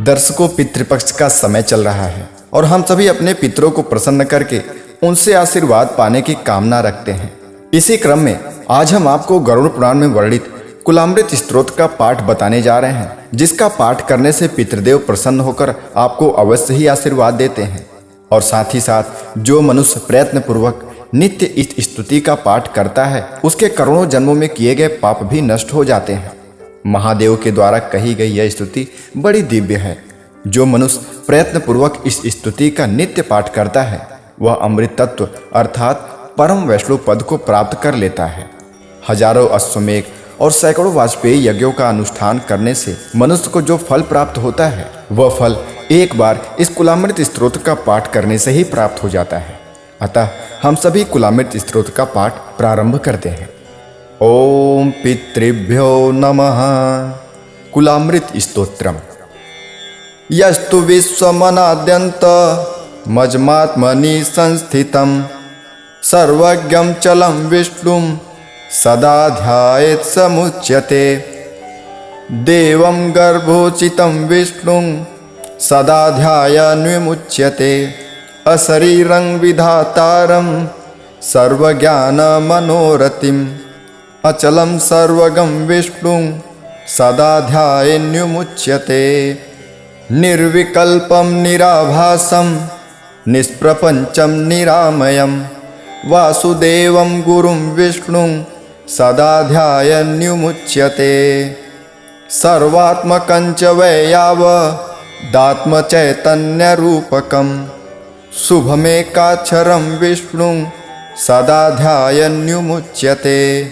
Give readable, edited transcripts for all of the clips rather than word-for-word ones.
दर्शकों, पितृपक्ष का समय चल रहा है और हम सभी अपने पितरों को प्रसन्न करके उनसे आशीर्वाद पाने की कामना रखते हैं। इसी क्रम में आज हम आपको गरुड़ पुराण में वर्णित कुलामृत स्तोत्र का पाठ बताने जा रहे हैं, जिसका पाठ करने से पितृदेव प्रसन्न होकर आपको अवश्य ही आशीर्वाद देते हैं। और साथ ही साथ जो मनुष्य प्रयत्न पूर्वक नित्य इस स्तुति का पाठ करता है, उसके करोड़ों जन्मों में किए गए पाप भी नष्ट हो जाते हैं। महादेव के द्वारा कही गई यह स्तुति बड़ी दिव्य है। जो मनुष्य प्रयत्न पूर्वक इस स्तुति का नित्य पाठ करता है, वह अमृत तत्व अर्थात परम वैष्णव पद को प्राप्त कर लेता है। हजारों अश्वमेघ और सैकड़ों वाजपेयी यज्ञों का अनुष्ठान करने से मनुष्य को जो फल प्राप्त होता है, वह फल एक बार इस कुलामृत स्तोत्र का पाठ करने से ही प्राप्त हो जाता है। अतः हम सभी कुलामृत स्तोत्र का पाठ प्रारंभ करते हैं। ओम पितृभ्यो नमः। कुलामृत स्तोत्रम। यस्तु विश्वमनाद्यन्त मज्मात्मनि संस्थितं सर्वज्ञं चलं विष्णुं सदा ध्यायेत् समुच्यते। देवं गर्भोचितं विष्णुं सदा ध्यायन् विमुच्यते। अशरीरं विधातारं सर्वज्ञानमनोरथिम् अचलं सर्वगं विष्णुं सदा ध्यायेन् विमुच्यते। निर्विकल्पं निराभासं निष्प्रपञ्चं निरामयं वासुदेवं गुरुं विष्णुं सदा ध्यायन् विमुच्यते। सर्वात्मकं च वैयावदात्मचैतन्यरूपकं शुभमेकाक्षरं विष्णुं सदा ध्यायन् विमुच्यते।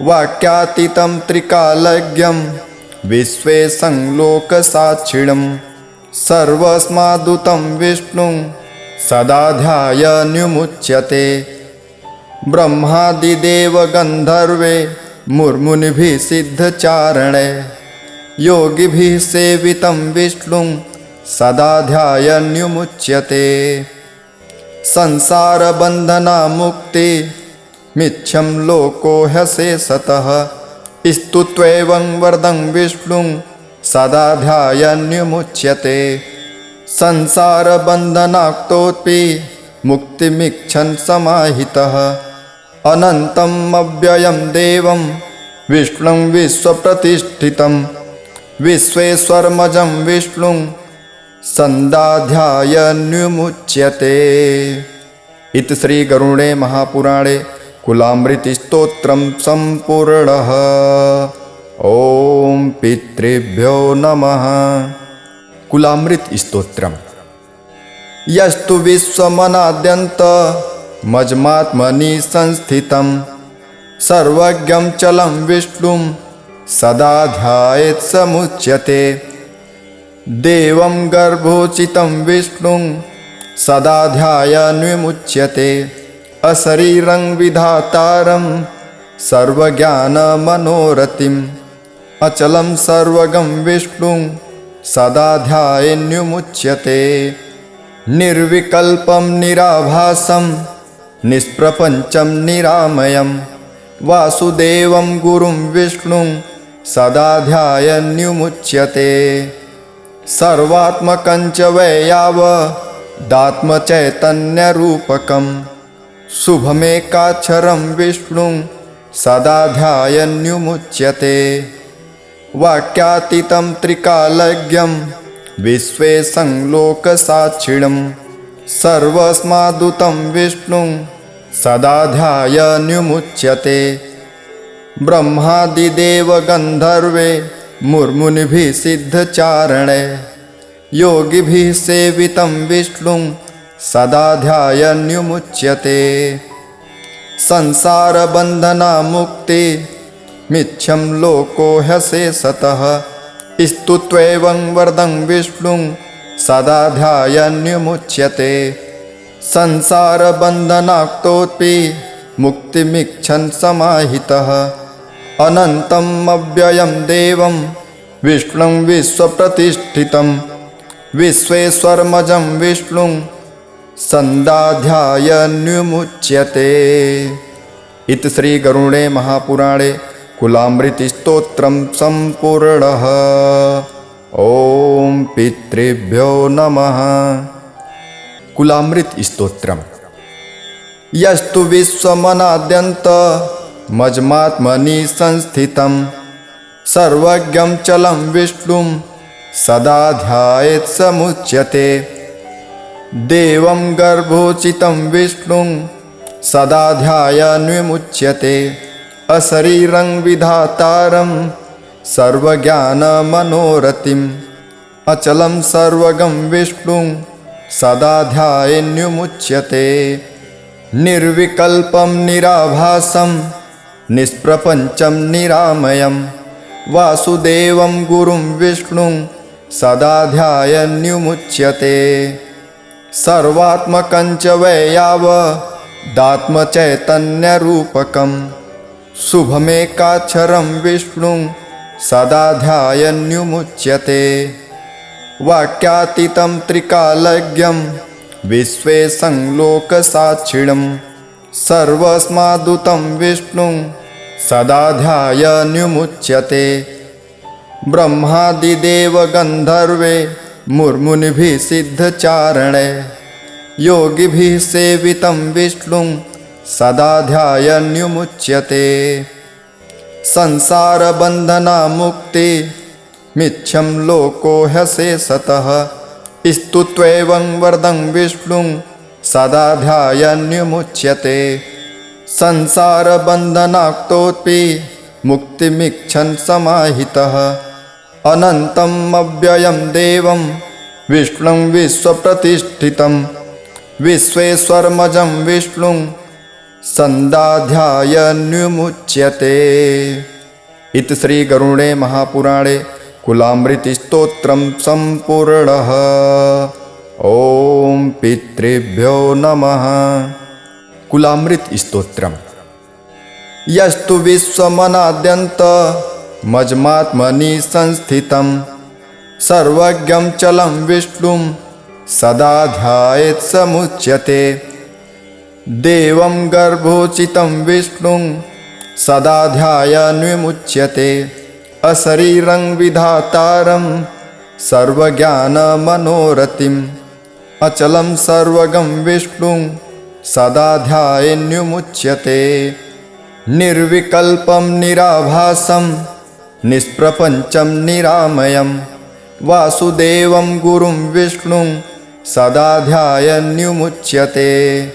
वाक्यातीतं त्रिकालज्ञं विश्वेशं लोकसाक्षिणं सर्वस्मादुतं विष्णुं सदा ध्यायन् विमुच्यते। ब्रह्मादिदेवगन्धर्वे मुर्मुनिभिः सिद्धचारणे योगिभिः सेवितं विष्णुं सदा ध्यायन् विमुच्यते। संसारबन्धनामुक्ति मिच्छं लोको ह्यशेषतः स्तुत्वैवं वरदं विष्णुं सदा ध्यायन् विमुच्यते। संसारबन्धनाक्तोऽपि मुक्तिमिच्छन् समाहितः अनन्तम् अव्ययं देवं विष्णुं विश्वप्रतिष्ठितं विश्वेश्वरमजं विष्णुं सदा ध्यायन् विमुच्यते। इति श्री गरुणे महापुराणे कुलामृत स्तोत्रम संपूर्णः। ओम पितृभ्यो नमः। कुलामृत स्तोत्रम। यस्तु विश्वमनाद्यन्त मज्मात्मनि संस्थितं सर्वज्ञं चलं विष्णुं सदा ध्यायेत् समुच्यते। देवं गर्भोचितं विष्णुं सदा ध्यायन् विमुच्यते। अशरीरं विधातारं सर्वज्ञानमनोरथिम् अचलं सर्वगं विष्णुं सदा ध्यायेन् विमुच्यते। निर्विकल्पं निराभासं निष्प्रपञ्चं निरामयं वासुदेवं गुरुं विष्णुं सदा ध्यायन् विमुच्यते। सर्वात्मकं च वैयावदात्मचैतन्यरूपकं शुभमेकाक्षरं विष्णुं सदा ध्यायन् विमुच्यते। वाक्यातीतं त्रिकालज्ञं विश्वेशं लोकसाक्षिणं सर्वस्मादुतं विष्णुं सदा ध्यायन् विमुच्यते। ब्रह्मादिदेवगन्धर्वे मुर्मुनिभिः सिद्धचारणे योगिभिः सेवितं विष्णुं सदा ध्यायन् विमुच्यते। संसारबन्धनामुक्ति मिच्छं लोको ह्यशेषतः स्तुत्वैवं वरदं विष्णुं सदा ध्यायन् विमुच्यते। संसारबन्धनाक्तोऽपि मुक्तिमिच्छन् समाहितः अनन्तम् अव्ययं देवं विष्णुं विश्वप्रतिष्ठितं विश्वेश्वरमजं विष्णुं सदा ध्यायन् विमुच्यते। इति श्री गरुणे महापुराणे कुलामृत स्तोत्रम संपूर्णः। ओम पितृभ्यो नमः। कुलामृत स्तोत्रम्। यस्तु विश्वमनाद्यन्त मज्मात्मनि संस्थितं सर्वज्ञं चलं विष्णुं सदा ध्यायेत् समुच्यते। देवं गर्भोचितं विष्णुं सदा ध्यायन् विमुच्यते। अशरीरं विधातारं सर्वज्ञानमनोरथिम् अचलं सर्वगं विष्णुं सदा ध्यायेन्मुच्यते। निर्विकल्पं निराभासं निष्प्रपञ्चं निरामयं वासुदेवं गुरुं विष्णुं सदा ध्यायेन्मुच्यते। सर्वात्मकं च वैयावदात्मचैतन्यरूपकं शुभमेकाक्षरं विष्णुं सदा ध्यायेन्मुच्यते। वाक्यातीतं त्रिकालज्ञं विश्वेशं लोकसाक्षिणं सर्वस्मादुतं विष्णुं सदा ध्यायेन्मुच्यते। ब्रह्मादिदेवगन्धर्वे मुर्मुनिभिः सिद्धचारणे योगिभिः सेवितं विष्णुं सदा ध्यायेन्मुच्यते। संसारबन्धनमुक्ति मिच्छं लोको ह्यशेषतः स्तुत्वैवं वरदं विष्णुं सदा ध्यायेन्मुच्यते। संसारबन्धनाक्तोऽपि मुक्तिमिच्छन् समाहितः अनन्तम् अव्ययं देवं विष्णुं विश्वप्रतिष्ठितं विश्वेश्वरमजं विष्णुं सदा ध्यायेन्मुच्यते। इति श्री गरुणे महापुराणे कुलामृत स्तोत्रं सम्पूर्णः। ओम पितृभ्यो नमः। कुलामृत स्तोत्रम्। यस्तु विश्वमनाद्यन्त मज्मात्मनि संस्थितं सर्वज्ञं चलं विष्णुं सदा ध्यायेत् समुच्यते। देवं गर्भोचितं विष्णुं सदा ध्यायेन्मुच्यते। अशरीरं विधातारं सर्वज्ञानमनोरथिम् अचलं सर्वगं विष्णुं सदा ध्यायेन्मुच्यते। निर्विकल्पं निराभासं निष्प्रपञ्चं निरामयं वासुदेवं गुरुं विष्णुं सदा ध्यायेन्मुच्यते।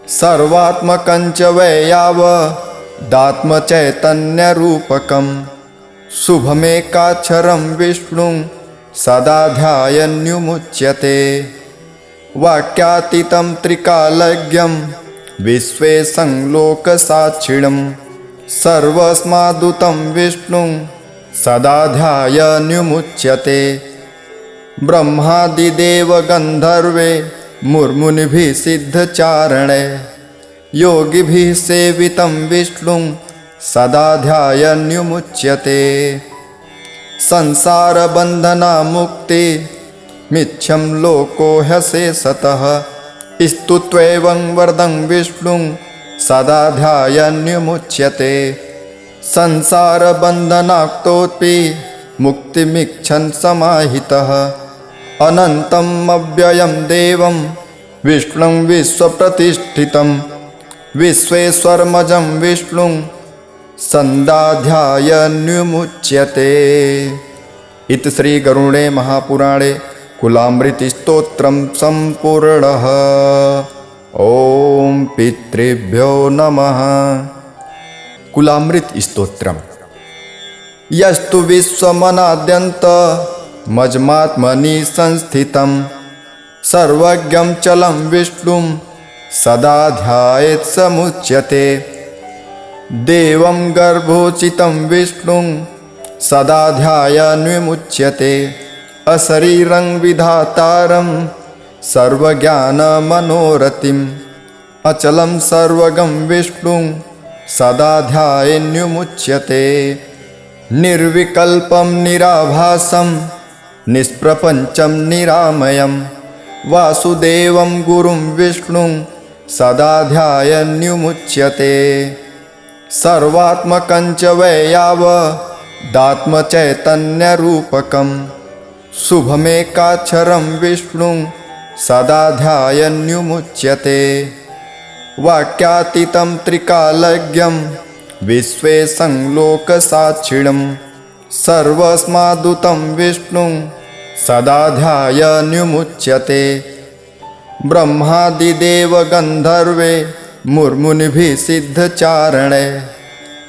सर्वात्मकं च वैयावदात्मचैतन्यरूपकं शुभमेकाक्षरं विष्णुं सदा ध्यायेन्मुच्यते। वाक्यातीतं त्रिकालज्ञं विश्वेशं लोकसाक्षिणं सर्वस्मादुतं विष्णुं सदा ध्यायेन्मुच्यते। ब्रह्मादिदेवगन्धर्वे मुर्मुनिभिः सिद्धचारणे योगिभिः सेवितं विष्णुं सदा ध्यायेन्मुच्यते। संसारबन्धनमुक्ति मिच्छं लोको ह्यशेषतः स्तुत्वैवं वरदं विष्णुं सदा ध्यायेन्मुच्यते। संसारबन्धनाक्तोऽपि मुक्तिमिच्छन् समाहितः अनन्तम् अव्ययं देवं विष्णुं विश्वप्रतिष्ठितं विश्वेश्वरमजं विष्णुं सदा ध्यायेन्मुच्यते। इति श्री गरुणे महापुराणे कुलामृत स्तोत्रं सम्पूर्णः। ओम पितृभ्यो नमः। कुलामृत स्तोत्रम्। यस्तु विश्वमनाद्यन्त मज्मात्मनि संस्थितं सर्वज्ञं चलं विष्णुं सदा ध्यायेत् समुच्यते। देवं गर्भोचितं विष्णुं सदा ध्यायेन्मुच्यते। अशरीरं विधातारं सर्वज्ञानमनोरथिम् अचलं सर्वगं विष्णुं सदा ध्यायेन्मुच्यते। निर्विकल्पं निराभासं निष्प्रपञ्चं निरामयं वासुदेवं गुरुं विष्णुं सदा ध्यायेन्मुच्यते। सर्वात्मकं च वैयावदात्मचैतन्यरूपकं शुभमेकाक्षरं विष्णुं सदा ध्यायन्युमुच्यते। वाक्यातीतं त्रिकालज्ञं विश्वेशं लोकसाक्षिणं सर्वस्मादुतं विष्णुं सदा ध्यायन्युमुच्यते। ब्रह्मादिदेव गन्धर्वे मुर्मुनिभिः सिद्धचारणे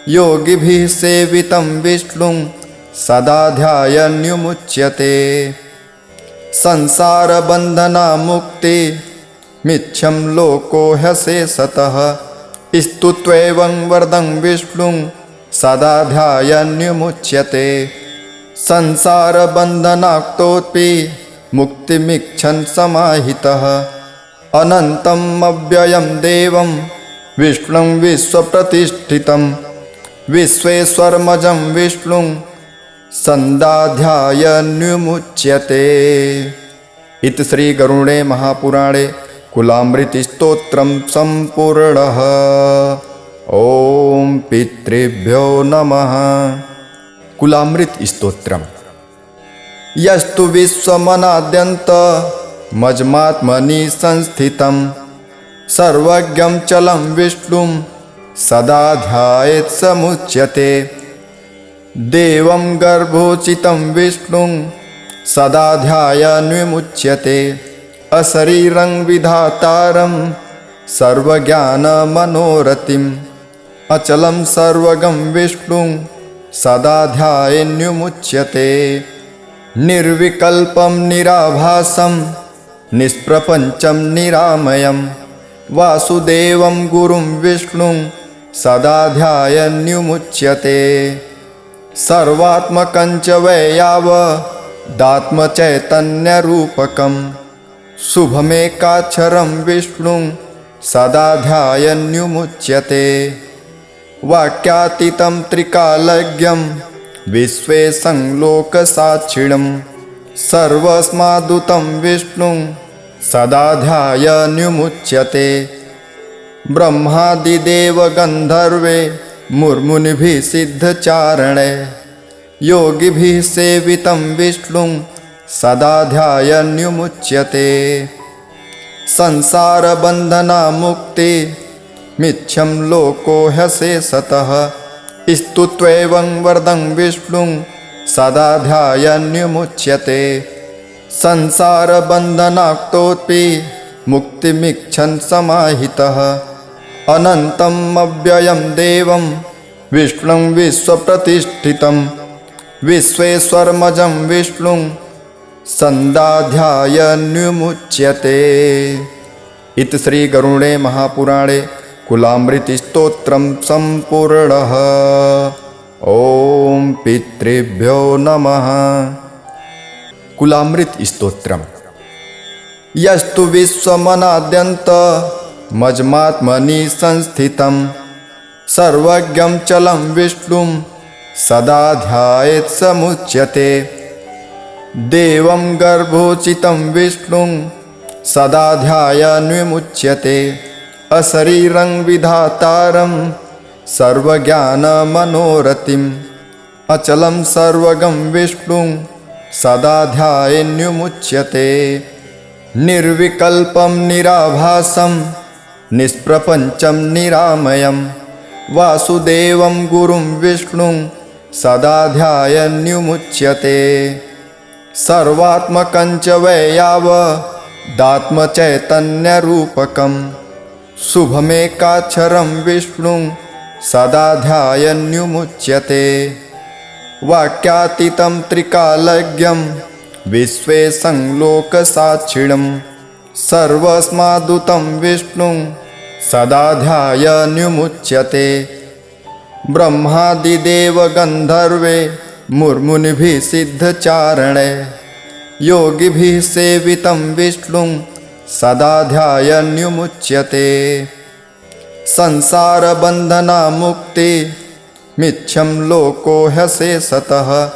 योगिभिः सेवितं विष्णुं सदा ध्यायन्युमुच्यते। संसारबन्धनामुक्ति मिच्छं लोको ह्यशेषतः स्तुत्वैवं वरदं विष्णुं सदा ध्यायन्युमुच्यते। संसारबन्धनाक्तोऽपि मुक्तिमिच्छन् समाहितः अनन्तम् अव्ययं देवं विष्णुं विश्वप्रतिष्ठितं विश्वेश्वरमजं विष्णुं सदा ध्यायन्युमुच्यते। इति श्री गरुणे महापुराणे कुलामृतस्तोत्रं सम्पूर्णः। ओम पितृभ्यो नमः। कुलामृत स्तोत्रम्। यस्तु विश्वमनाद्यन्त मज्मात्मनि संस्थितं सर्वज्ञं चलं विष्णुं सदा ध्यायेत् समुच्यते। देवं गर्भोचितं विष्णुं सदा ध्यायन्विमुच्यते। अशरीरं विधातारं सर्वज्ञानमनोरथिम् अचलं सर्वगं विष्णुं सदा ध्यायेन्युमुच्यते। निर्विकल्पं निराभासं निष्प्रपञ्चं निरामयं वासुदेवं गुरुं विष्णुं सदा ध्यायन्युमुच्यते। सर्वात्मकं च वैयावदात्मचैतन्यरूपकं शुभमेकाक्षरं विष्णुं सदा ध्यायन्युमुच्यते। वाक्यातीतं त्रिकालज्ञं विश्वेशं लोकसाक्षिणं सर्वस्मादुतं विष्णुं सदा ध्यायन्युमुच्यते। ब्रह्मादिदेव गन्धर्वे मुर्मुनिभिः सिद्धचारणे योगिभिः सेवितं विष्णुं सदा ध्यायन्युमुच्यते। संसारबन्धनामुक्ति मिच्छं लोको ह्यशेषतः स्तुत्वैवं वरदं विष्णुं सदा ध्यायन्युमुच्यते। संसारबन्धनाक्तोऽपि मुक्तिमिच्छन् समाहितः अनन्तम् अव्ययं देवं विष्णुं विश्वप्रतिष्ठितं विश्वेश्वरमजं विष्णुं सदा ध्यायन्युमुच्यते। इति श्री गरुणे महापुराणे कुलामृतस्तोत्रं सम्पूर्णः। ओम पितृभ्यो नमः। कुलामृत स्तोत्रम्। यस्तु विश्वमनाद्यन्त मज्मात्मनि संस्थितं सर्वज्ञं चलं विष्णुं सदा ध्यायेत् समुच्यते। देवं गर्भोचितं विष्णुं सदा ध्यायन्विमुच्यते। अशरीरं विधातारं सर्वज्ञानमनोरथिम् अचलं सर्वगं विष्णुं सदा ध्यायेन्युमुच्यते। निर्विकल्पं निराभासं निष्प्रपञ्चं निरामयं वासुदेवं गुरुं विष्णुं सदा ध्यायन्युमुच्यते। सर्वात्मकं च वैयावदात्मचैतन्यरूपकं शुभमेकाक्षरं विष्णुं सदा ध्यायन्युमुच्यते। वाक्यातीतं त्रिकालज्ञं विश्वेशं लोकसाक्षिणं सर्वस्मादुतं विष्णुं सदा ध्यायन्युमुच्यते। ब्रह्मादिदेव गन्धर्वे मुर्मुनिभिः सिद्धचारणे योगिभिः सेवितं विष्णुं सदा ध्यायन्युमुच्यते। संसारबन्धनामुक्ति मिच्छं लोको ह्यशेषतः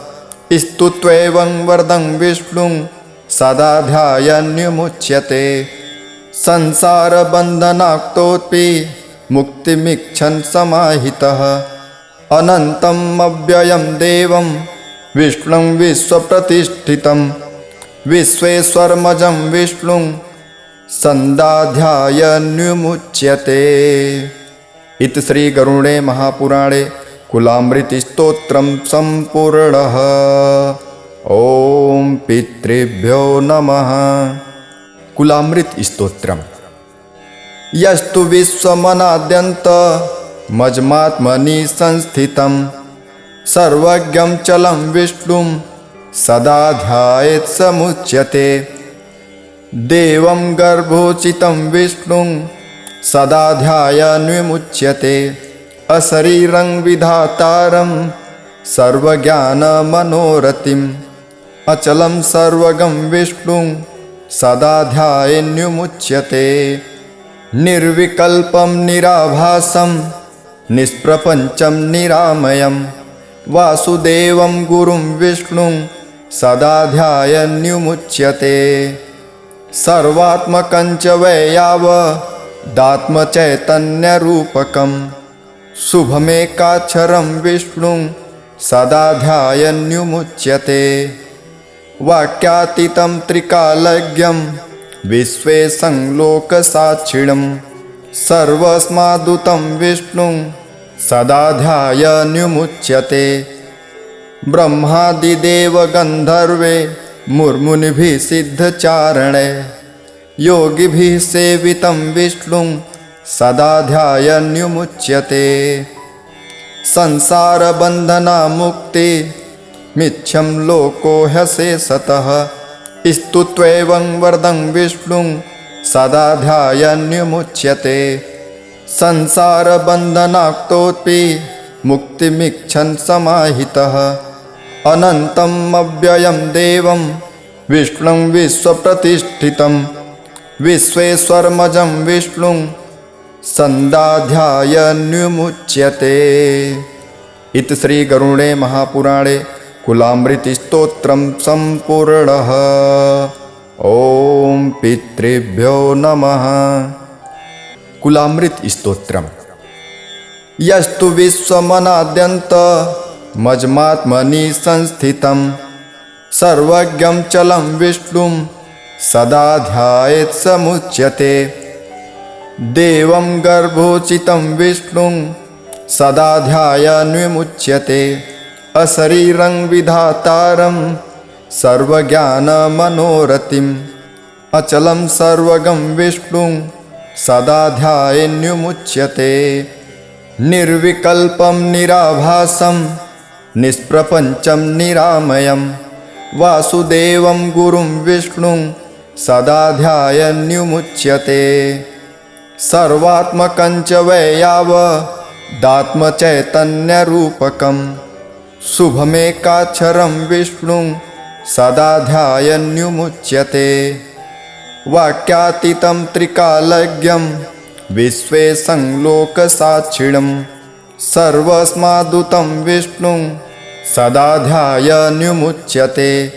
स्तुत्वैवं वरदं विष्णुं सदा ध्यायन्युमुच्यते। संसारबन्धनाक्तोऽपि मुक्तिमिच्छन् समाहितः अनन्तम् अव्ययं देवं विष्णुं विश्वप्रतिष्ठितं विश्वेश्वरमजं विष्णुं संदाध्यायन्विमुच्यते। इति श्री गरुणे महापुराणे कुलामृत स्तोत्रम संपूर्णः। ओम पितृभ्यो नमः। कुलामृत स्तोत्रम। यस्तु विश्वमनाद्यन्त मज्मात्मनि संस्थितं सर्वज्ञं चलं विष्णुं सदा ध्यायेत् समुच्यते। देवं गर्भोचितं विष्णुं सदा ध्यायन्विमुच्यते। अशरीरं विधातारं सर्वज्ञानमनोरथिम् अचलं सर्वगं विष्णुं सदा ध्यायेन्विमुच्यते। निर्विकल्पं निराभासं निष्प्रपञ्चं निरामयं वासुदेवं गुरुं विष्णुं सदा ध्यायन्विमुच्यते। सर्वात्मकं च वैयावदात्मचैतन्यरूपकं शुभमेकाक्षरं विष्णुं सदा ध्यायन्विमुच्यते। वाक्यातीतं त्रिकालज्ञं विश्वेशं लोकसाक्षिणं सर्वस्मादुतं विष्णुं सदा ध्यायन्विमुच्यते। ब्रह्मादिदेवगन्धर्वे मुर्मुनिभिः सिद्धचारणे योगिभिः सेवितं विष्णुं सदा ध्यायन्विमुच्यते। संसारबन्धनामुक्ति मिच्छं लोको ह्यशेषतः स्तुत्वैवं वरदं विष्णुं सदा ध्यायन्विमुच्यते। संसारबन्धनाक्तोऽपि मुक्तिमिच्छन् समाहितः अनन्तम् अव्ययं देवं विष्णुं विश्वप्रतिष्ठितं विश्वेश्वरमजं विष्णुं संदाध्यायन्विमुच्यते। इति श्री गरुणे महापुराणे कुलामृत स्तोत्रम संपूर्णः। ओम पितृभ्यो नमः। कुलामृत स्तोत्रम। यस्तु विश्वमनाद्यन्त मज्मात्मनि संस्थितं सर्वज्ञं चलं विष्णुं सदा ध्यायेत् समुच्यते। देवं गर्भोचितं विष्णुं सदा ध्यायन्विमुच्यते। अशरीरं विधातारं सर्वज्ञानमनोरथिम् अचलं सर्वगं विष्णुं सदा ध्यायेन्विमुच्यते। निर्विकल्पं निराभासं निष्प्रपञ्चं निरामयं वासुदेवं गुरुं विष्णुं सदा ध्यायन्विमुच्यते। सर्वात्मकं च वैयावदात्मचैतन्यरूपकं शुभमेकाक्षरं विष्णुं सदा ध्यायन्विमुच्यते। वाक्यातीतं त्रिकालज्ञं विश्वेशं लोकसाक्षिणं सर्वस्मादुतं विष्णुं सदा ध्यायन्विमुच्यते।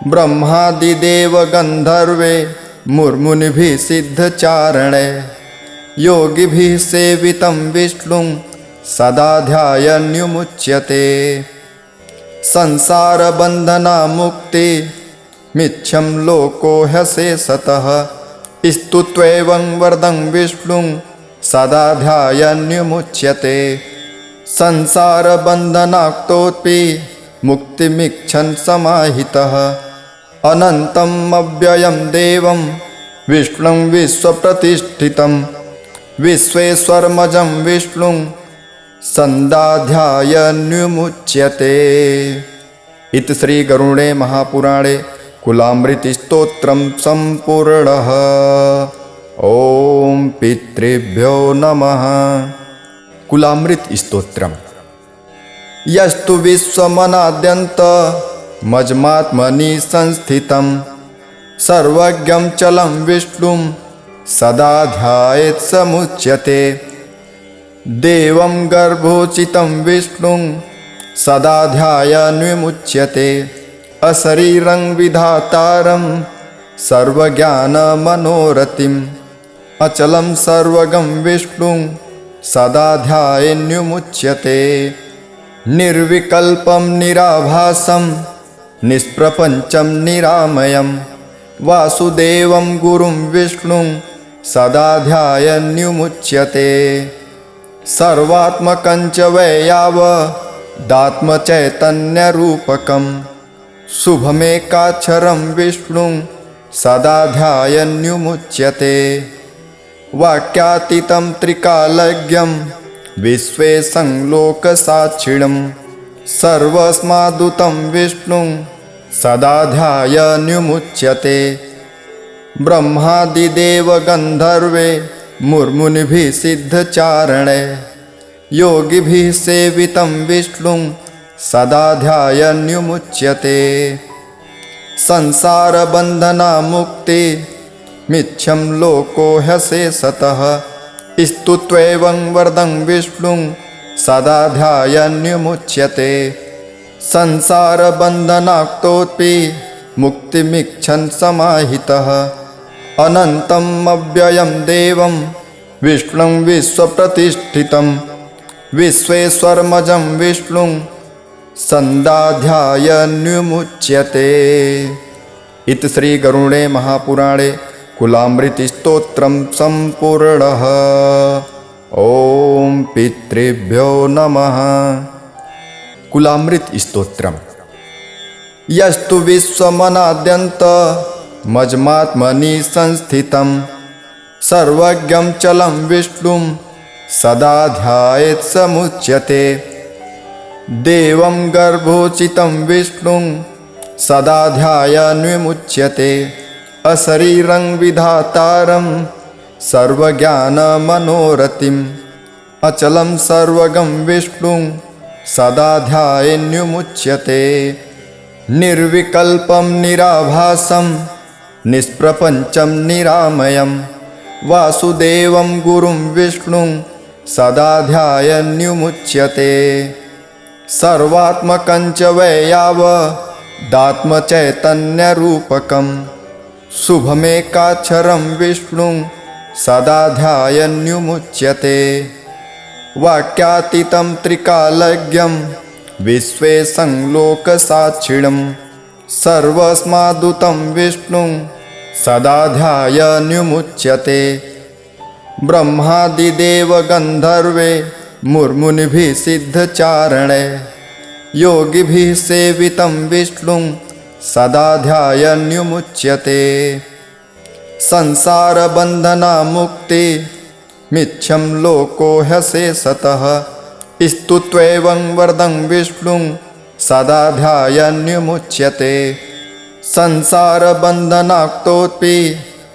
ब्रह्मादिदेवगन्धर्वे मुर्मुनिभिः सिद्धचारणे योगिभिः सेवितं विष्णुं सदा ध्यायन्विमुच्यते। संसारबन्धनामुक्ति मिच्छं लोको ह्यशेषतः स्तुत्वैवं वरदं विष्णुं सदा ध्यायन्विमुच्यते। संसारबन्धनाक्तोऽपि मुक्तिमिच्छन् समाहितः अनन्तम् अव्ययं देवं विष्णुं विश्वप्रतिष्ठितं विश्वेश्वरमजं विष्णुं संदाध्यायन्विमुच्यते। इति श्री गरुणे महापुराणे कुलामृत स्तोत्रम संपूर्णः। ओम पितृभ्यो नमः। कुलामृत स्तोत्रम। यस्तु विश्वमनाद्यन्त मज्मात्मनि संस्थितं सर्वज्ञं चलं विष्णुं सदा ध्यायेत् समुच्यते। देवं गर्भोचितं विष्णुं सदा ध्यायन्विमुच्यते। अशरीरं विधातारं सर्वज्ञानमनोरथिम् अचलं सर्वगं विष्णुं सदा ध्यायेन्विमुच्यते। निर्विकल्पं निराभासं निष्प्रपञ्चं निरामयं वासुदेवं गुरुं विष्णुं सदा ध्यायन्युमुच्यते सर्वात्मकं च वै यावदात्मचैतन्यरूपकं शुभमेकाक्षरं विष्णुं सदा ध्यायन्युमुच्यते वाक्यातीतं त्रिकालज्ञं विश्वेशं लोकसाक्षिणं सर्वस्मादुतं विष्णुं सदा ध्यायन्युमुच्यते ब्रह्मादिदेवगन्धर्वे मुर्मुनिभिः सिद्धचारणे योगिभिः सेवितं विष्णुं सदा ध्यायन्युमुच्यते संसारबन्धनामुक्ति मिच्छं लोको ह्यशेषतः स्तुत्वैवं वरदं विष्णुं सदा ध्यायन्युमुच्यते संसारबन्धनाक्तोऽपि मुक्तिमिच्छन् समाहितः अनन्तम् अव्ययं देवं विष्णुं विश्वप्रतिष्ठितं विश्वेश्वरमजं विष्णुं सदा ध्यायन्युमुच्यते। इति श्री गरुणे महापुराणे कुलामृतस्तोत्रं सम्पूर्णः। ओम पितृभ्यो नमः। कुलामृत स्तोत्रम्। यस्तु विश्वमनाद्यन्त मज्मात्मनि संस्थितं सर्वज्ञं चलं विष्णुं सदा ध्यायेत् समुच्यते देवं गर्भोचितं विष्णुं सदा ध्यायन्विमुच्यते अशरीरं विधातारं सर्वज्ञानमनोरथिम् अचलं सर्वगं विष्णुं सदा ध्यायेन्युमुच्यते निर्विकल्पं निराभासं निष्प्रपञ्चं निरामयं वासुदेवं गुरुं विष्णुं सदा ध्यायन्युमुच्यते सर्वात्मकं च वै यावदात्मचैतन्यरूपकं शुभमेकाक्षरं विष्णुं सदा ध्यायन्युमुच्यते वाक्यातीतं त्रिकालज्ञं विश्वेशं लोकसाक्षिणं सर्वस्मादुतं विष्णुं सदा ध्यायन्युमुच्यते ब्रह्मादिदेवगन्धर्वे मुर्मुनिभिः सिद्धचारणे योगिभिः सेवितं विष्णुं सदा ध्यायन्युमुच्यते संसारबन्धनामुक्ति मिच्छं लोको ह्यशेषतः स्तुत्वैवं वरदं विष्णुं सदा ध्यायन्युमुच्यते संसारबन्धनाक्तोऽपि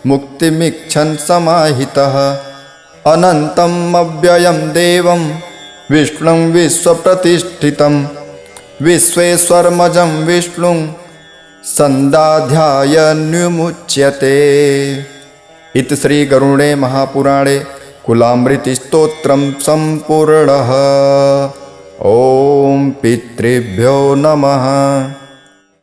मुक्तिमिच्छन् समाहितः अनन्तम् अव्ययं देवं विष्णुं विश्वप्रतिष्ठितं विश्वेश्वरमजं विष्णुं सदा ध्यायन्युमुच्यते। इति श्री गरुणे महापुराणे कुलामृतस्तोत्रं सम्पूर्णः। ओम पितृभ्यो नमः।